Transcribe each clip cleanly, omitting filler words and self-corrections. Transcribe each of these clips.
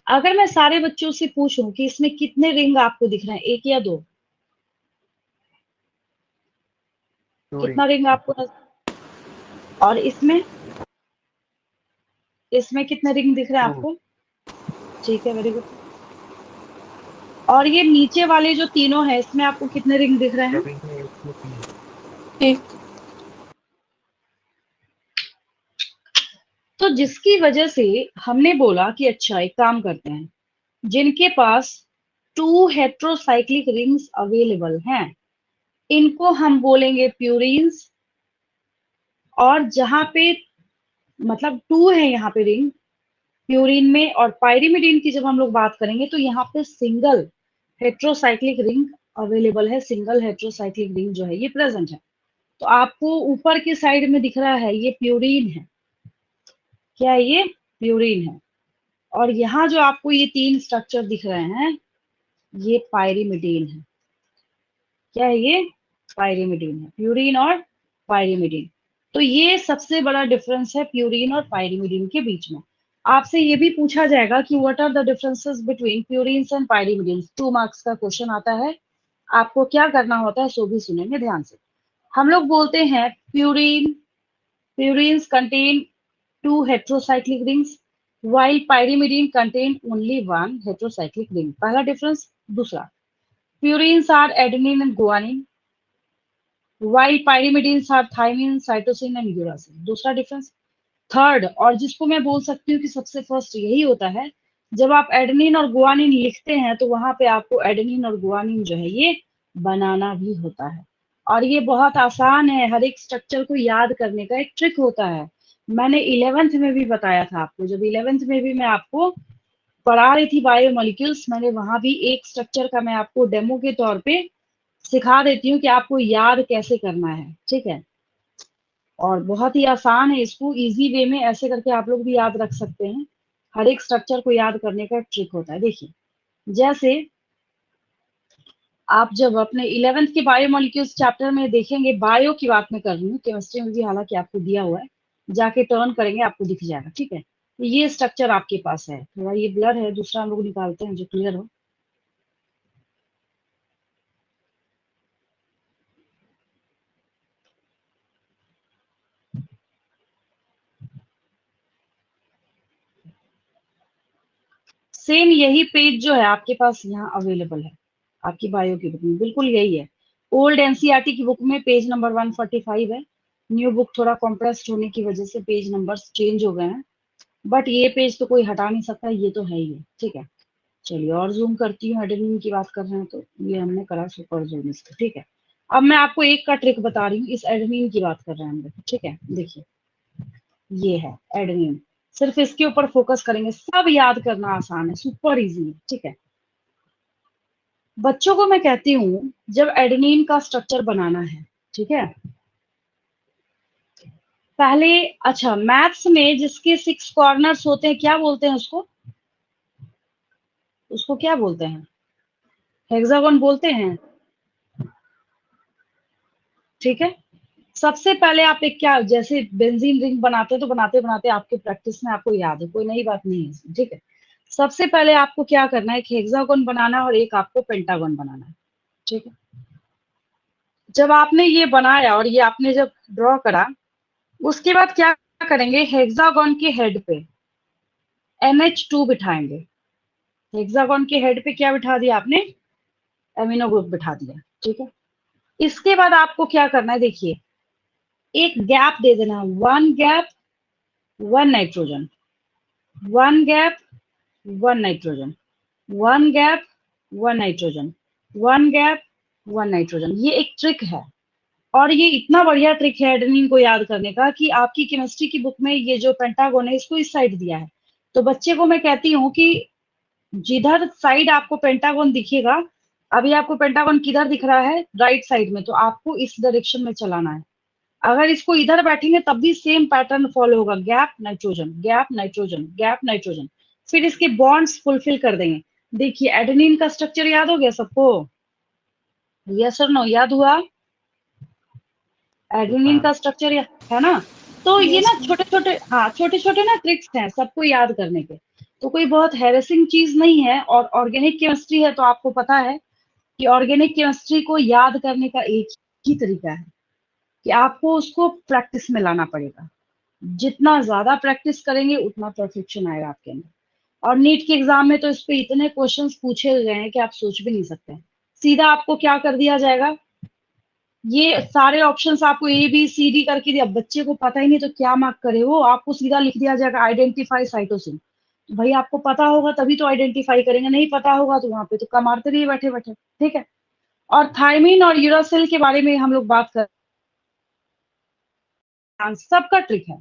अगर मैं सारे बच्चों से पूछूं कि इसमें कितने रिंग आपको दिख रहे हैं, एक या दो, कितना रिंग आपको और इसमें कितने रिंग दिख रहे हैं आपको? ठीक है, वेरी गुड। और ये नीचे वाले जो तीनों हैं, इसमें आपको कितने रिंग दिख रहे हैं? एक। तो जिसकी वजह से हमने बोला कि अच्छा एक काम करते हैं, जिनके पास 2 हेट्रोसाइक्लिक रिंग्स अवेलेबल हैं, इनको हम बोलेंगे प्यूरिन्स। और जहां पे मतलब 2 है यहाँ पे रिंग प्यूरिन में, और पायरिमिडीन की जब हम लोग बात करेंगे तो यहाँ पे सिंगल हेट्रोसाइक्लिक रिंग अवेलेबल है, सिंगल हेट्रोसाइक्लिक रिंग जो है ये प्रेजेंट है। तो आपको ऊपर की साइड में दिख रहा है, ये प्यूरिन है। क्या है ये? प्यूरिन है। और यहाँ जो आपको ये 3 स्ट्रक्चर दिख रहे हैं, ये पायरिमिडीन है। क्या है ये? पायरिमिडीन है, प्यूरिन और पायरिमिडीन। तो ये सबसे बड़ा डिफरेंस है प्यूरिन और पायरिमिडीन के बीच में। आपसे ये भी पूछा जाएगा कि what are the differences between purines and pyrimidines, 2 marks का क्वेश्चन आता है। आपको क्या करना होता है सो भी सुनेंगे ध्यान से। हम लोग बोलते हैं purines contain 2 heterocyclic rings while pyrimidine contain only 1 heterocyclic ring। पहला डिफरेंस। दूसरा, purines are adenine and guanine while pyrimidines are thymine, cytosine and uracil। दूसरा डिफरेंस। थर्ड, और जिसको मैं बोल सकती हूँ कि सबसे फर्स्ट यही होता है, जब आप एडेनिन और गुआनिन लिखते हैं तो वहां पे आपको एडेनिन और गुआनिन जो है ये बनाना भी होता है। और ये बहुत आसान है, हर एक स्ट्रक्चर को याद करने का एक ट्रिक होता है। मैंने 11th में भी बताया था आपको, जब 11th में भी मैं आपको पढ़ा रही थी बायोमोलिक्यूल्स, मैंने वहां भी एक स्ट्रक्चर का मैं आपको डेमो के तौर पे सिखा देती हूँ कि आपको याद कैसे करना है, ठीक है। और बहुत ही आसान है, इसको इजी वे में ऐसे करके आप लोग भी याद रख सकते हैं। हर एक स्ट्रक्चर को याद करने का ट्रिक होता है। देखिए, जैसे आप जब अपने 11th के बायोमोलिक्यूल्स चैप्टर में देखेंगे, बायो की बात मैं कर रही हूँ, केमिस्ट्री में भी हालांकि आपको दिया हुआ है, जाके टर्न करेंगे आपको दिख जाएगा, ठीक है। तो ये स्ट्रक्चर आपके पास है, थोड़ा ये ब्लर है, दूसरा हम लोग निकालते हैं जो क्लियर हो। सेम यही पेज जो है आपके पास यहाँ अवेलेबल है, आपकी बायो की बुक में बिल्कुल यही है। ओल्ड एनसीईआरटी की बुक में पेज नंबर 145 है। न्यू बुक थोड़ा कॉम्प्रेस्ड होने की वजह से पेज नंबर्स चेंज हो गए हैं, बट ये पेज तो कोई हटा नहीं सकता, ये तो है ही है, ठीक है। चलिए और जूम करती हूँ, एडेनिन की बात कर रहे हैं तो ये हमने करा सुपर जूम इसका, ठीक है। अब मैं आपको एक का ट्रिक बता रही हूँ, इस एडेनिन की बात कर रहे हैं हम लोग, ठीक है। देखिए, ये है एडेनिन, सिर्फ इसके ऊपर फोकस करेंगे, सब याद करना आसान है, सुपर इजी है, ठीक है। बच्चों को मैं कहती हूँ जब एडेनिन का स्ट्रक्चर बनाना है, ठीक है, पहले, अच्छा मैथ्स में जिसके 6 कॉर्नर्स होते हैं क्या बोलते हैं उसको? उसको क्या बोलते हैं? हेक्सागोन बोलते हैं, ठीक है। सबसे पहले आप एक क्या, जैसे बेंजीन रिंग बनाते हैं तो बनाते बनाते आपके प्रैक्टिस में आपको याद है, कोई नई बात नहीं है इसमें, ठीक है। सबसे पहले आपको क्या करना है, एक हेक्सागोन बनाना है और एक आपको पेंटागन बनाना है, ठीक है। जब आपने ये बनाया और ये आपने जब ड्रॉ करा, उसके बाद क्या करेंगे, हेक्सागोन के हेड पे NH2 बिठाएंगे। हेक्सागोन के हेड पे क्या बिठा दिया आपने? एमिनो ग्रुप बिठा दिया, ठीक है। इसके बाद आपको क्या करना है, देखिए, एक गैप दे देना, 1 gap 1 nitrogen, 1 gap 1 nitrogen, 1 gap 1 nitrogen, 1 gap 1 nitrogen. ये एक ट्रिक है, और ये इतना बढ़िया ट्रिक है एडेनिन को याद करने का कि आपकी केमिस्ट्री की बुक में ये जो पेंटागोन है इसको इस साइड दिया है। तो बच्चे को मैं कहती हूँ कि जिधर साइड आपको पेंटागन दिखेगा, अभी आपको पेंटागन किधर दिख रहा है, राइट साइड में, तो आपको इस डायरेक्शन में चलाना है। अगर इसको इधर बैठेंगे तब भी सेम पैटर्न फॉलो होगा, gap nitrogen, gap nitrogen, gap nitrogen, फिर इसके बॉन्ड्स फुलफिल कर देंगे। देखिए एडेनिन का स्ट्रक्चर याद हो गया सबको? यस और नो, याद हुआ? एडेनिन का स्ट्रक्चर है ना? तो ये यस ना मैम। छोटे छोटे, हाँ छोटे छोटे ना ट्रिक्स हैं सबको याद करने के। तो कोई बहुत हैरेसिंग चीज नहीं है। और ऑर्गेनिक केमिस्ट्री है तो आपको पता है कि ऑर्गेनिक केमिस्ट्री को याद करने का एक ही तरीका है कि आपको उसको प्रैक्टिस में लाना पड़ेगा। जितना ज्यादा प्रैक्टिस करेंगे उतना परफेक्शन आएगा आपके अंदर। और नीट के एग्जाम में तो इस पे इतने क्वेश्चंस पूछे गए हैं कि आप सोच भी नहीं सकते। सीधा आपको क्या कर दिया जाएगा, ये सारे ऑप्शंस आपको ए बी सी डी करके दिया, बच्चे को पता ही नहीं तो क्या मार्क करे वो, आपको सीधा लिख दिया जाएगा आइडेंटिफाई साइटोसिन। तो भाई आपको पता होगा तभी तो आइडेंटिफाई करेंगे, नहीं पता होगा तो वहां पे तो मारते रहिए बैठे बैठे। ठीक है। और थायमिन और यूरासिल के बारे में हम लोग बात कर, सबका ट्रिक है।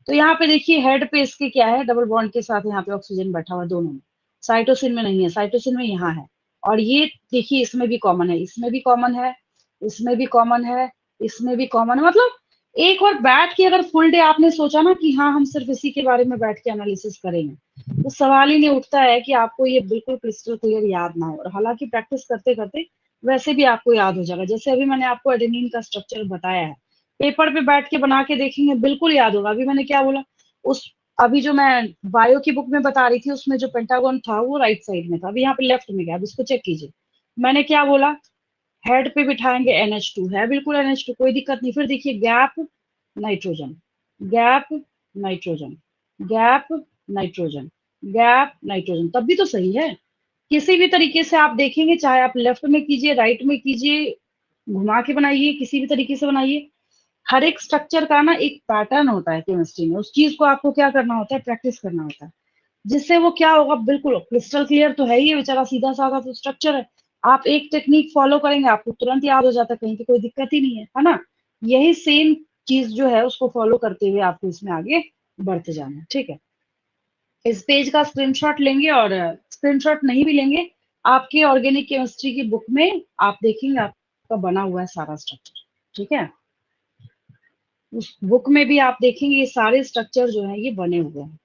तो यहाँ पे देखिए हेड पे इसके क्या है, डबल बॉन्ड के साथ यहाँ पे ऑक्सीजन बैठा हुआ है दोनों में। साइटोसिन में नहीं है, साइटोसिन में यहाँ है। और ये देखिए इसमें भी कॉमन है, इसमें भी कॉमन है, इसमें भी कॉमन है, इसमें भी कॉमन है। मतलब एक बार बैठ के अगर फुल डे आपने सोचा ना कि हाँ हम सिर्फ इसी के बारे में बैठ के एनालिसिस करेंगे, तो सवाल ही नहीं उठता है कि आपको ये बिल्कुल क्रिस्टल क्लियर याद ना हो। और हालांकि प्रैक्टिस करते करते वैसे भी आपको याद हो जाएगा। जैसे अभी मैंने आपको एडेनिन का स्ट्रक्चर बताया है, पेपर पे बैठ के बना के देखेंगे बिल्कुल याद होगा। अभी मैंने क्या बोला, उस अभी जो मैं बायो की बुक में बता रही थी उसमें जो पेंटागन था वो राइट साइड में था, अभी यहाँ पे लेफ्ट में गया। अब इसको चेक कीजिए, मैंने क्या बोला, हेड पे बिठाएंगे NH2 है, बिल्कुल NH2 कोई दिक्कत नहीं। फिर देखिए gap nitrogen, gap nitrogen, gap nitrogen, gap nitrogen, तब भी तो सही है। किसी भी तरीके से आप देखेंगे, चाहे आप लेफ्ट में कीजिए राइट में कीजिए, घुमा के बनाइए, किसी भी तरीके से बनाइए, हर एक स्ट्रक्चर का ना एक पैटर्न होता है केमिस्ट्री में। उस चीज को आपको क्या करना होता है, प्रैक्टिस करना होता है, जिससे वो क्या होगा, बिल्कुल क्रिस्टल क्लियर तो है ही है, बेचारा सीधा साधा तो स्ट्रक्चर है। आप एक टेक्निक फॉलो करेंगे आपको तुरंत याद हो जाता है, कहीं पे कोई दिक्कत ही नहीं है ना। यही सेम चीज जो है उसको फॉलो करते हुए आपको इसमें आगे बढ़ते जाना है। ठीक है। इस पेज का स्क्रीनशॉट लेंगे, और स्क्रीनशॉट नहीं भी लेंगे, आपके ऑर्गेनिक केमिस्ट्री की बुक में आप देखेंगे आपका बना हुआ है सारा स्ट्रक्चर। ठीक है। उस बुक में भी आप देखेंगे ये सारे स्ट्रक्चर जो है ये बने हुए हैं।